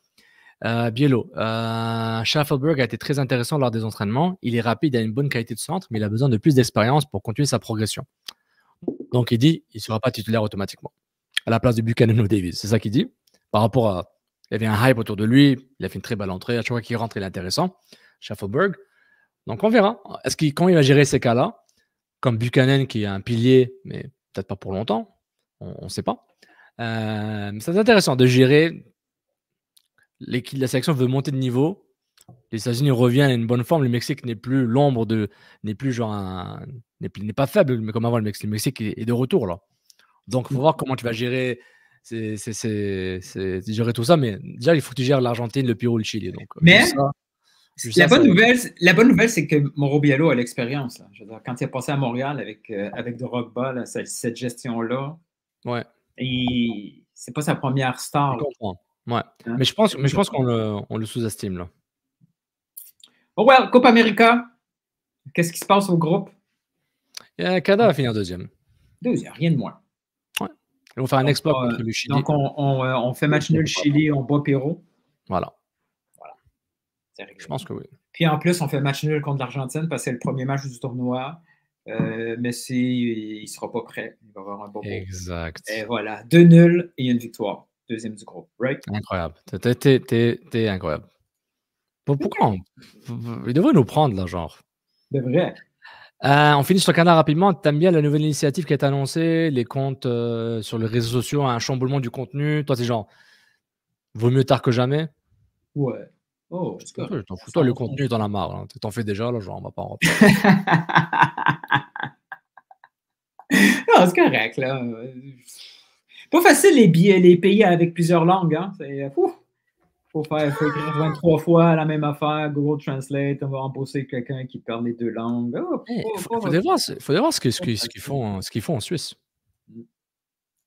Biello, Schaffelberg a été très intéressant lors des entraînements. Il est rapide, il a une bonne qualité de centre, mais il a besoin de plus d'expérience pour continuer sa progression. Donc il dit, il ne sera pas titulaire automatiquement à la place de Buchanan ou Davies. C'est ça qu'il dit. Par rapport à, il y avait un hype autour de lui, il a fait une très belle entrée. À chaque fois qu'il rentre, il est intéressant. Schaffelberg. Donc on verra. Quand il va gérer ces cas-là, comme Buchanan qui est un pilier, mais peut-être pas pour longtemps, on ne sait pas. C'est intéressant de gérer. La sélection veut monter de niveau. Les États-Unis reviennent à une bonne forme. Le Mexique n'est plus l'ombre de, n'est plus genre n'est pas faible, mais comme avant le Mexique est de retour là. Donc il faut voir comment tu vas gérer, gérer tout ça. Mais déjà il faut que tu gères l'Argentine, le Pérou, le Chili. Donc, mais la bonne nouvelle, c'est que Mauro Biello a l'expérience. Quand il est passé à Montréal avec Drogba, cette gestion-là, c'est pas sa première star. Je comprends. Ouais. Hein? Mais je pense qu'on le sous-estime là. Oh well, Coupe América. Qu'est-ce qui se passe au groupe? Canada va finir deuxième. Deuxième, rien de moins. Ouais. Ils vont faire un exploit contre le Chili. Donc on fait match nul Chili, on bat Pérou. Voilà. Je pense que oui. Puis en plus, on fait match nul contre l'Argentine parce que c'est le premier match du tournoi. Messi, il ne sera pas prêt. Il va avoir un beau. Exact. Et voilà, 2 nuls et une victoire. Deuxième du groupe. Right? Incroyable. T'es incroyable. Pourquoi il devrait nous prendre, là, genre. De vrai. On finit sur le Canada rapidement. T'aimes bien la nouvelle initiative qui a été annoncée, les comptes sur les réseaux sociaux, un chamboulement du contenu. Toi, c'est genre, vaut mieux tard que jamais. Ouais. Oh, t'en fous. Toi, le contenu, t'en as marre. Hein. T'en fais déjà, là, genre, on va pas en reparler. Non, c'est correct, là. Pas facile, les pays avec plusieurs langues, hein. C'est fou. Faut écrire 23 fois la même affaire, Google Translate, on va embaucher quelqu'un qui parle les deux langues. Faudrait voir ce qu'ils font en Suisse.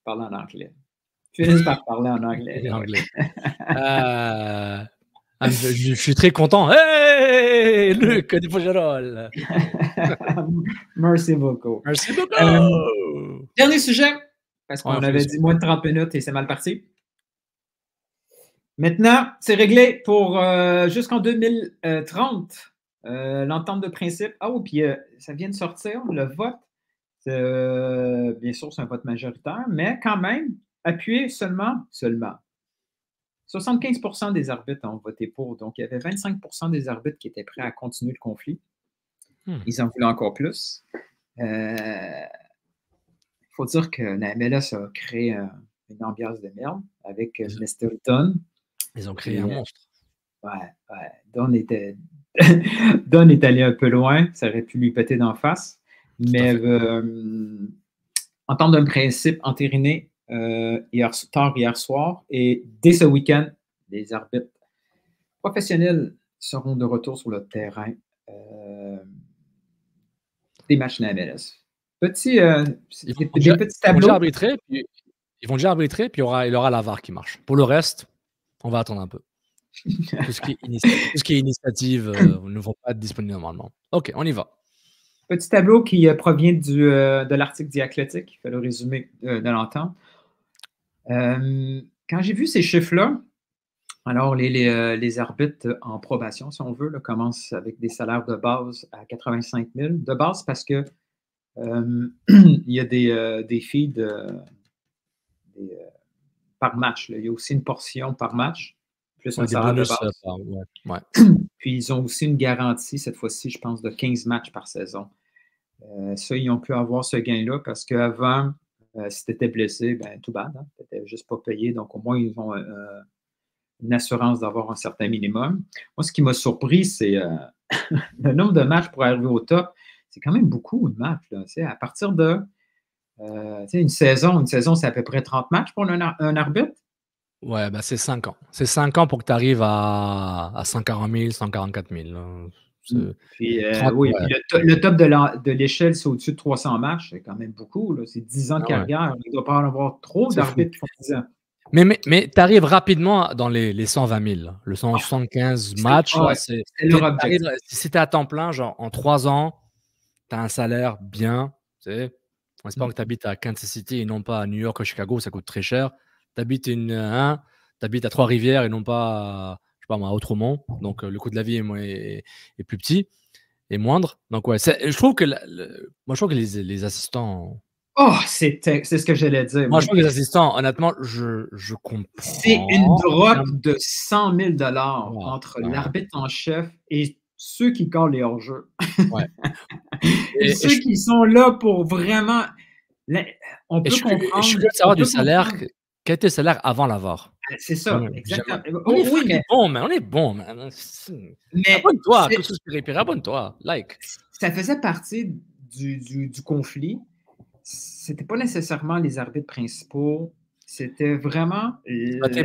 Parler en anglais. Finis par parler en anglais. Je suis très content. Hey, Luc, du Fougerolles. Merci beaucoup. Merci beaucoup. Dernier sujet, parce qu'on avait dit moins de 30 minutes et c'est mal parti. Maintenant, c'est réglé pour jusqu'en 2030. L'entente de principe. Ah oui, puis ça vient de sortir, le vote. Bien sûr, c'est un vote majoritaire, mais quand même, appuyé seulement 75% des arbitres ont voté pour. Donc, il y avait 25% des arbitres qui étaient prêts à continuer le conflit. Ils en voulaient encore plus. Il faut dire que la MLS a créé une ambiance de merde avec Mr. Dunn. Ils ont créé un monstre. Ouais. Don est allé un peu loin. Ça aurait pu lui péter d'en face. Mais en termes d'un principe entériné hier soir, et dès ce week-end, les arbitres professionnels seront de retour sur le terrain des matchs de la MLS. Des petits tableaux. Ils vont déjà arbitrer, puis il y aura la VAR qui marche. Pour le reste, on va attendre un peu. Tout ce qui est initiative ne vont pas être disponible normalement. OK, on y va. Petit tableau qui provient de l'article The Athletic, qui fait le résumé de l'entente. Quand j'ai vu ces chiffres-là, alors les arbitres en probation, si on veut, là, commencent avec des salaires de base à 85 000. De base parce que il y a des feeds par match. Là. Il y a aussi une portion par match. Plus un salaire de base. Puis ils ont aussi une garantie, cette fois-ci, je pense, de 15 matchs par saison. Ça, ils ont pu avoir ce gain-là parce qu'avant, si tu étais blessé, ben tout bad, hein, tu n'étais juste pas payé. Donc, au moins, ils ont une assurance d'avoir un certain minimum. Moi, ce qui m'a surpris, c'est le nombre de matchs pour arriver au top. C'est quand même beaucoup de matchs. Là, à partir de une saison, c'est à peu près 30 matchs pour un arbitre. Ouais, ben c'est 5 ans. C'est 5 ans pour que tu arrives à 140 000, 144 000. Puis, puis le top de l'échelle, c'est au-dessus de 300 matchs. C'est quand même beaucoup. Là. C'est 10 ans de carrière. Il ne doit pas en avoir trop d'arbitres qui font 10 ans. Mais tu arrives rapidement dans les 120 000. Le 175 matchs. C'est leur objectif. Si tu es à temps plein, genre en 3 ans, tu as un salaire bien. On espère que tu habites à Kansas City et non pas à New York ou Chicago. Ça coûte très cher. Tu habites à Trois-Rivières et non pas à Outremont. Donc, le coût de la vie est plus petit et moindre. Donc, ouais, je trouve que les assistants. Oh, c'est ce que j'allais dire. Moi, je trouve que les assistants, honnêtement, je comprends. C'est une drop de 100 000 entre l'arbitre en chef et ceux qui collent les hors-jeux. Ouais. et ceux qui sont là pour vraiment. On peut comprendre. Je suis curieux de savoir du salaire. Quel était le salaire avant la VAR? C'est ça, exactement. On est bon, man. Mais abonne-toi, abonne-toi, like. Ça faisait partie du conflit. C'était pas nécessairement les arbitres principaux. C'était vraiment.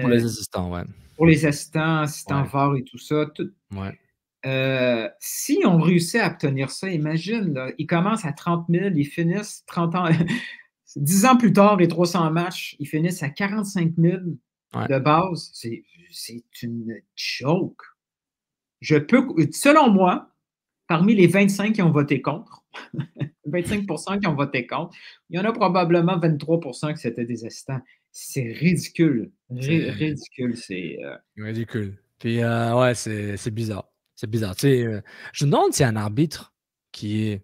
Pour les assistants, ouais. Pour les assistants VAR et tout ça. Si on réussit à obtenir ça, imagine, là, ils commencent à 30 000, ils finissent 30 ans. 10 ans plus tard, les 300 matchs, ils finissent à 45 000 de base. C'est une joke. Selon moi, parmi les 25 qui ont voté contre, 25% qui ont voté contre, il y en a probablement 23% qui c'était des assistants. C'est ridicule. Ridicule. C'est ridicule. Puis, c'est bizarre. C'est bizarre. Je me demande s'il y a un arbitre qui est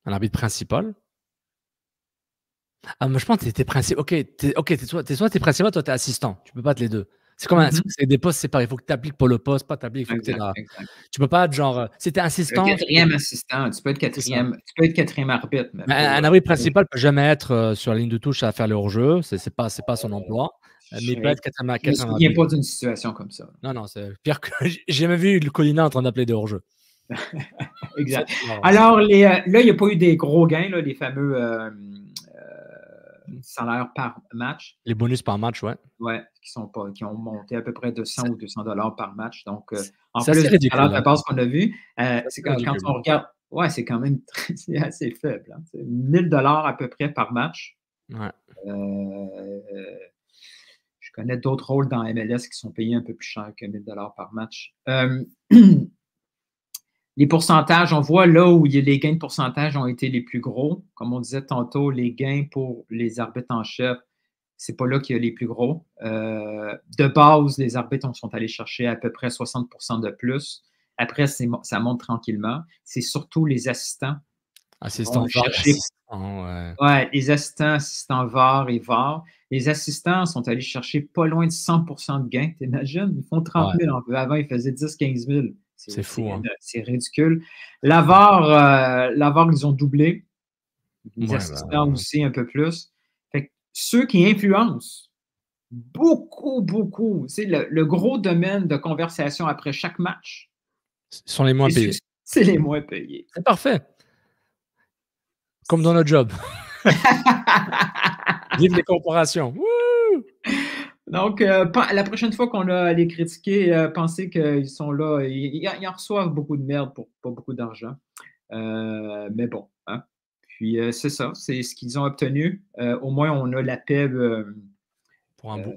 un arbitre principal. Mais je pense que t'es principal. Soit t'es principal, toi t'es assistant. Tu peux pas être les deux. C'est comme c'est des postes séparés. Il faut que tu appliques pour le poste, pas t'appliques. Tu peux pas être genre. Si t'es assistant. Quatrième assistant. Tu peux être quatrième arbitre. Un arbitre principal peut jamais être sur la ligne de touche à faire le hors-jeu. C'est pas son emploi. Mais il peut être quatrième arbitre. Je ne me souviens pas d'une situation comme ça. Non, c'est pire que. J'ai jamais vu le Colina en train d'appeler des hors-jeu. Exact. Alors, là, il n'y a pas eu des gros gains, là, les fameux salaires par match. Les bonus par match, ouais. Ouais, qui ont monté à peu près de 100 ou 200 $ par match. Donc, en plus du salaire de base qu'on a vu, c'est quand on regarde, c'est quand même assez faible. Hein. 1 000 $ à peu près par match. Ouais. Je connais d'autres rôles dans MLS qui sont payés un peu plus cher que 1 000 $ par match. Les pourcentages, on voit là où les gains de pourcentage ont été les plus gros. Comme on disait tantôt, les gains pour les arbitres en chef, c'est pas là qu'il y a les plus gros. De base, les arbitres sont allés chercher à peu près 60% de plus. Après, ça monte tranquillement. C'est surtout les assistants. Assistants VAR. Les assistants VAR et VAR. Les assistants sont allés chercher pas loin de 100% de gains. T'imagines? Ils font 30 000. Avant, ils faisaient 10-15 000. C'est fou. C'est ridicule. La VAR, ils ont doublé. Les assistants aussi un peu plus. ceux qui influencent beaucoup, c'est le gros domaine de conversation après chaque match. Ce sont les moins payés. C'est les moins payés. C'est parfait. Comme dans notre job. Vive les corporations. Wouh! Donc, la prochaine fois qu'on a à les critiquer, pensez qu'ils sont là. Ils en reçoivent beaucoup de merde pour pas beaucoup d'argent. Mais bon. Hein? Puis, c'est ça. C'est ce qu'ils ont obtenu. Au moins, on a la paix, pour un bout.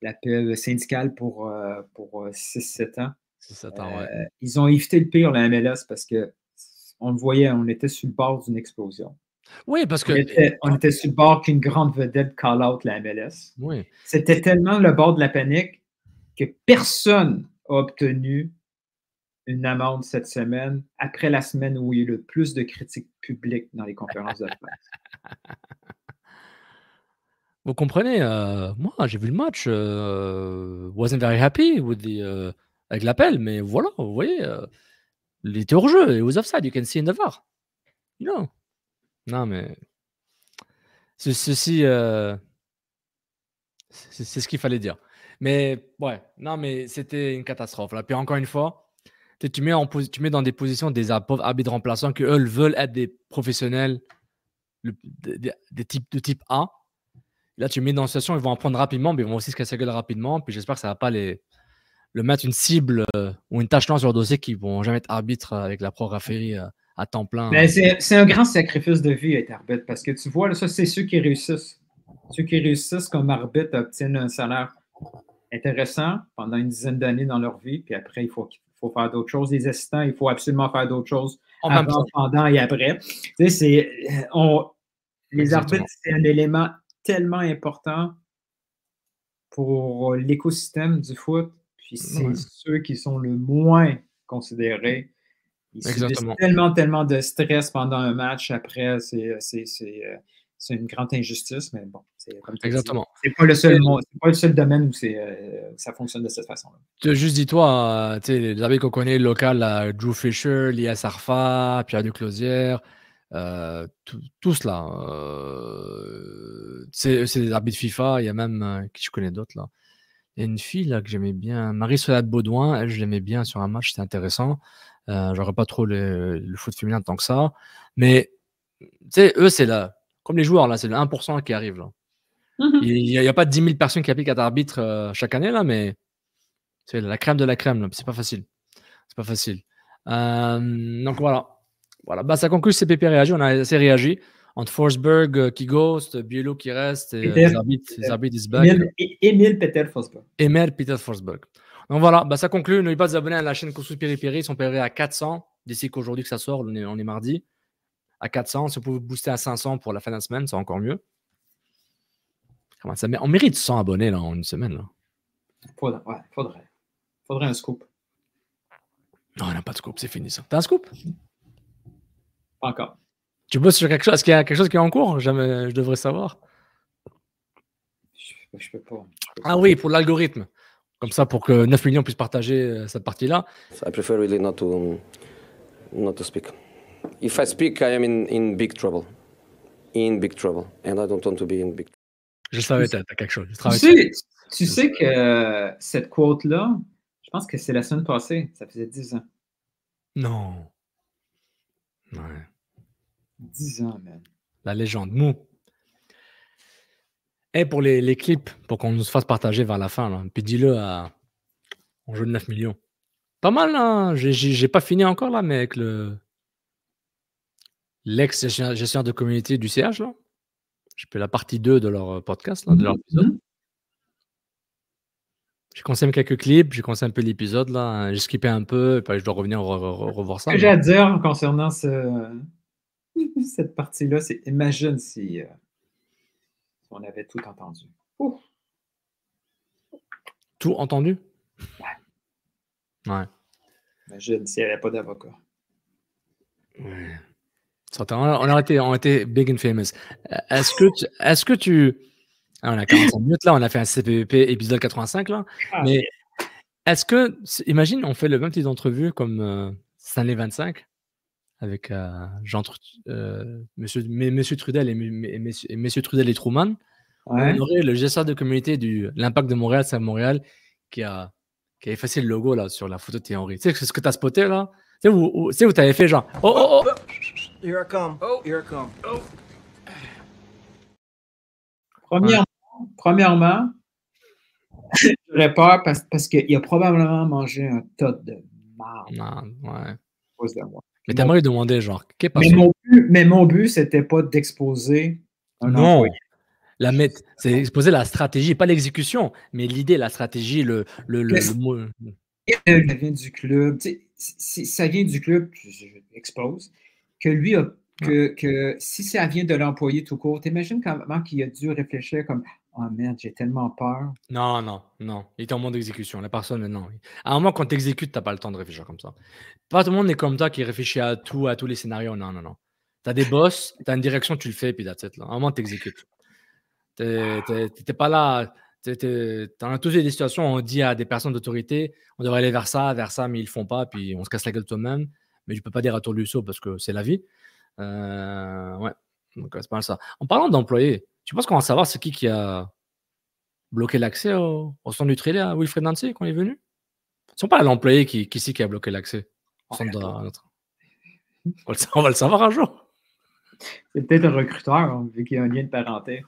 La paix syndicale pour 6-7 ans. 6-7 ans, ouais. Ils ont évité le pire, la MLS, parce qu'on le voyait, on était sur le bord d'une explosion. Oui, parce que. On était sur le bord qu'une grande vedette call-out la MLS. Oui. C'était tellement le bord de la panique que personne n'a obtenu une amende cette semaine après la semaine où il y a eu le plus de critiques publiques dans les conférences de presse. Vous comprenez, moi, j'ai vu le match, wasn't very happy with avec l'appel, mais voilà, vous voyez, il était hors jeu, it was offside, you can see in the VAR. You know. Non, mais ceci, c'est ce qu'il fallait dire. Mais ouais, non, mais c'était une catastrophe. Là. Puis encore une fois, tu mets dans des positions des pauvres arbitres remplaçants qui, eux, veulent être des professionnels de type A. Là, tu mets dans une situation, ils vont en prendre rapidement, mais ils vont aussi se casser la gueule rapidement. Puis j'espère que ça ne va pas le mettre une cible ou une tâche noire sur le dossier qui ne vont jamais être arbitres avec la pro-raférie à temps plein. Mais c'est un grand sacrifice de vie être arbitre parce que tu vois, là, ça, c'est ceux qui réussissent. Ceux qui réussissent comme arbitre obtiennent un salaire intéressant pendant une dizaine d'années dans leur vie, puis après, il faut faire d'autres choses. Les assistants, il faut absolument faire d'autres choses avant, pendant et après. Tu sais, les arbitres, c'est un élément tellement important pour l'écosystème du foot, puis c'est ceux qui sont le moins considérés. Ils subissent tellement de stress pendant un match. Après, c'est une grande injustice, mais bon, c'est comme tu dis, c'est pas le seul domaine où ça fonctionne de cette façon-là. Juste dis-toi, les arbitres qu'on connaît local, Drew Fisher, Lias Arfa, Pierre Duclosière, tous là, c'est des arbitres FIFA. Il y a même qui je connais d'autres là. Il y a une fille là que j'aimais bien, Marie-Soledad Baudouin, elle, je l'aimais bien sur un match, c'était intéressant. J'aurais pas trop le foot féminin tant que ça, mais eux, c'est là, comme les joueurs là, c'est le 1% qui arrive là. Il n'y a pas 10 000 personnes qui appliquent à l'arbitre chaque année là, mais c'est la crème de la crème là. C'est pas facile. Donc voilà. Bah, ça conclut CPP réagi. On a assez réagi entre Forsberg qui ghost, Biello qui reste, et les arbitres is back. Emile Peter Forsberg. Emile Peter Forsberg. Donc voilà, bah, ça conclut. N'oubliez pas de vous abonner à la chaîne Kousous Péripérie. Ils sont payés à 400 d'ici qu'aujourd'hui que ça sort. On est mardi. À 400. Si vous pouvez booster à 500 pour la fin de la semaine, c'est encore mieux. Comment ça met? On mérite 100 abonnés là, en une semaine. Là. Faudrait un scoop. Non, on n'a pas de scoop, c'est fini ça. T'as un scoop? Pas encore. Tu bosses sur quelque chose? Est-ce qu'il y a quelque chose qui est en cours? Je devrais savoir. Je peux pas. Ah oui, pour l'algorithme. Comme ça, pour que 9 millions puissent partager cette partie-là. I prefer really not to speak. If I speak, I am in big trouble. In big trouble. And I don't want to be in big trouble. Je savais que t'as quelque chose. Tu sais que cette quote-là, je pense que c'est la semaine passée. Ça faisait 10 ans. Non. Ouais. 10 ans, man. La légende. Mou. Et pour les clips, pour qu'on nous fasse partager vers la fin, là. Puis dis-le en jeu de 9 millions. Pas mal, là. J'ai pas fini encore, là, mais avec l'ex-gestionnaire de communauté du CH, là. Je fais la partie 2 de leur podcast, là, de leur épisode. J'ai conseillé quelques clips, j'ai conseillé un peu l'épisode, là. J'ai skippé un peu, et puis je dois revenir revoir ça. Ce que j'ai à dire concernant cette partie-là, c'est imagine si on avait tout entendu. Ouf. Tout entendu? Ouais. Imagine s'il n'y avait pas d'avocat. Ouais. On a été big and famous. Est-ce que tu... Ah, on a 45 minutes là, on a fait un CPP épisode 85 là. Mais est-ce que... Imagine, on fait le même type d'entrevue comme Stanley 25 avec Monsieur Trudel et Monsieur Trudel et Truman. Ouais. On aurait le gestionnaire de communauté de l'Impact de Montréal, c'est à Montréal, qui a effacé le logo là, sur la photo de Thierry Henry. Tu sais ce que tu as spoté là? Tu sais où tu avais fait genre. Oh! Here I come. Oh, here I come. Oh. Premièrement, j'aurais peur parce qu'il a probablement mangé un tas de marde Non, ouais. à cause de moi. Mais t'aimerais lui demander genre, qu'est-ce Mais mon but, c'était pas d'exposer un Non. employé. C'est exposer la stratégie, pas l'exécution, mais l'idée, la stratégie, le mot. Ça vient du club. Si ça vient du club, je expose, que lui a. Que si ça vient de l'employé tout court, t'imagines comment il a dû réfléchir comme oh merde, j'ai tellement peur. Non. Il était en mode d'exécution. La personne, non. À un moment, quand tu exécutes, t'as pas le temps de réfléchir comme ça. Pas tout le monde est comme toi qui réfléchit à tous les scénarios. Non. T'as des boss, t'as une direction, tu le fais, puis that's it, là. À un moment, t'exécutes. T'es pas là. Dans tous les situations, on dit à des personnes d'autorité, on devrait aller vers ça, mais ils le font pas, puis on se casse la gueule toi-même. Mais je peux pas dire à tour du saut parce que c'est la vie. Ouais, donc c'est pas mal ça. En parlant d'employés, tu penses qu'on va savoir c'est qui a bloqué l'accès au centre du Trélet à Wilfred Nancy quand il est venu? Ce sont pas l'employé qui a bloqué l'accès au centre de notre. On va le savoir un jour. C'est peut-être un recruteur, hein, vu qu'il y a un lien de parenté.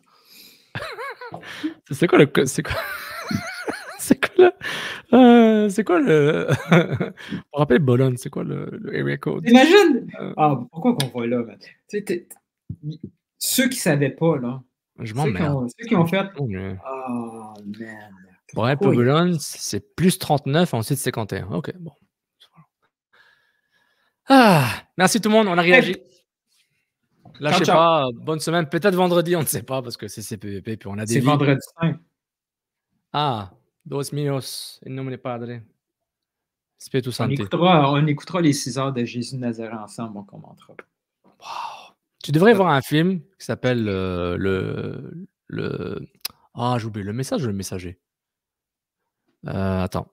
C'est quoi le. Pour rappeler Bologne, c'est quoi le area code? Imagine! Pourquoi qu'on voit là? Ceux qui ne savaient pas, là. Je m'emmerde. Ceux qui ont fait. Oh, man. Pourquoi Pour Bologne, c'est plus 39, ensuite 51. Ok, bon. Merci tout le monde, on a réagi. Lâchez pas, bonne semaine. Peut-être vendredi, on ne sait pas parce que c'est CPVP, puis on a des. C'est vendredi 5. Dos Mios, in nomine Padre. Spiritu Sancti. On écoutera les 6 heures de Jésus de Nazareth ensemble, on commentera. Wow. Tu devrais voir un film qui s'appelle j'ai oublié le message ou le messager. Attends.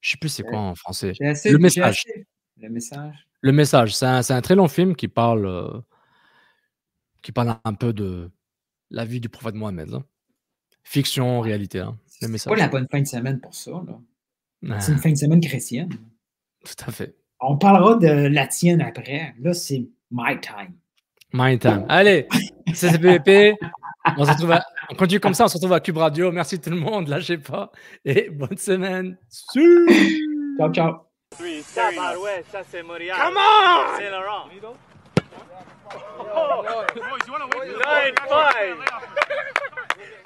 Je sais plus c'est quoi en français. Le message. Le message. C'est un très long film qui parle un peu de la vie du prophète Mohammed. Hein. Fiction, réalité. Hein. Le message. C'est pas la bonne fin de semaine pour ça. Là. C'est une fin de semaine chrétienne. Tout à fait. On parlera de la tienne après. Là, c'est my time. My time. Allez, c'est CPVP. On continue comme ça. On se retrouve à Cube Radio. Merci tout le monde. Lâchez pas. Et bonne semaine. Ciao, ciao. Ça, ouais, ça c'est Montréal. Come on! C'est Laurent. Oh, 9-5.